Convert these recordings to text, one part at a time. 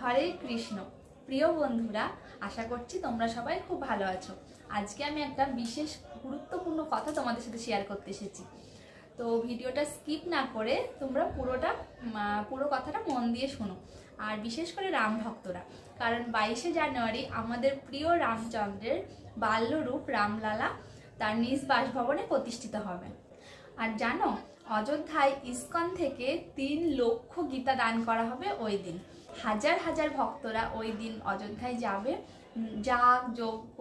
হরে কৃষ্ণ। প্রিয় বন্ধুরা, আশা করছি তোমরা সবাই খুব ভালো আছো। আজকে আমি একটা বিশেষ গুরুত্বপূর্ণ কথা তোমাদের সাথে শেয়ার করতে এসেছি। তো ভিডিওটা স্কিপ না করে তোমরা পুরো কথাটা মন দিয়ে শোনো। আর বিশেষ করে রাম ভক্তরা, কারণ 22শে জানুয়ারি আমাদের প্রিয় রামচন্দ্রের বাল্যরূপ রামলালা তার নিজ বাসভবনে প্রতিষ্ঠিত হবে। আর জানো, অযোধ্যায় ইস্কন থেকে 3 লক্ষ গীতা দান করা হবে ওই দিন। হাজার হাজার ভক্তরা ওই দিন অযোধ্যায় যাবে, যাগ যজ্ঞ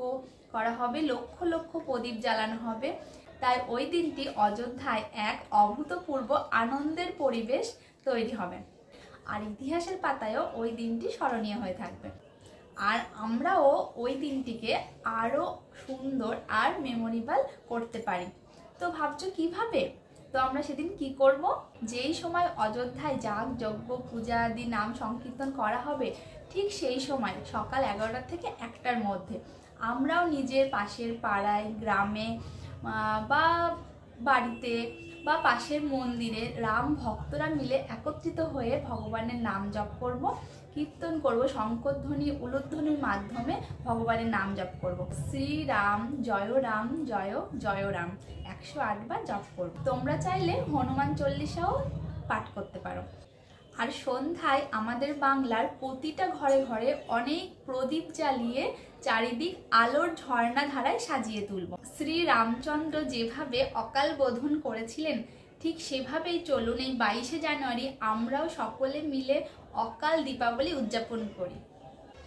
করা হবে, লক্ষ লক্ষ প্রদীপ জ্বালানো হবে। তাই ওই দিনটি অযোধ্যায় এক অভূতপূর্ব আনন্দের পরিবেশ তৈরি হবে। আর ইতিহাসের পাতায়ও ওই দিনটি স্মরণীয় হয়ে থাকবে। আর আমরাও ওই দিনটিকে আরও সুন্দর আর মেমোরেবল করতে পারি। তো ভাবছো কিভাবে? তো আমরা সেদিন কি করব? যেই সময় অযোধ্যায় যাগ যজ্ঞ পূজা আদি নাম সংকীর্তন করা হবে, ঠিক সেই সময় সকাল 11টা থেকে 1টার মধ্যে আমরাও নিজের পাশের পাড়ায়, গ্রামে বা বাড়িতে বা পাশের মন্দিরে রাম ভক্তরা মিলে একত্রিত হয়ে ভগবানের নাম জপ করব, কীর্তন করব, শঙ্করধ্বনি উলুধ্বনির মাধ্যমে ভগবানের নাম জপ করব। শ্রীরাম জয় জয় রাম 108 বার জপ করব। তোমরা চাইলে হনুমান চল্লিশাও পাঠ করতে পারো। আর সন্ধ্যায় আমাদের বাংলার প্রতিটা ঘরে ঘরে অনেক প্রদীপ জ্বালিয়ে চারিদিক আলোর ঝর্ণা ধারায় সাজিয়ে তুলব। শ্রী রামচন্দ্র যেভাবে অকাল বোধন করেছিলেন, ঠিক সেভাবেই চলুন এই 22শে জানুয়ারি আমরাও সকলে মিলে অকাল দীপাবলি উদযাপন করি।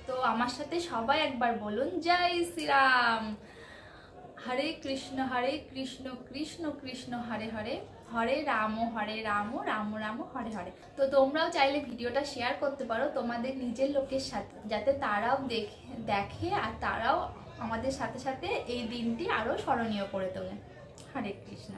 তো আমার সাথে সবাই একবার বলুন, জয় শ্রীরাম। হরে কৃষ্ণ কৃষ্ণ কৃষ্ণ হরে হরে, হরে রাম রাম রাম হরে হরে। তো তোমরাও চাইলে ভিডিওটা শেয়ার করতে পারো তোমাদের নিজের লোকের সাথে, যাতে তারাও দেখে আর তারাও আমাদের সাথে সাথে এই দিনটি আরও স্মরণীয় করে তোলে। হরে কৃষ্ণ।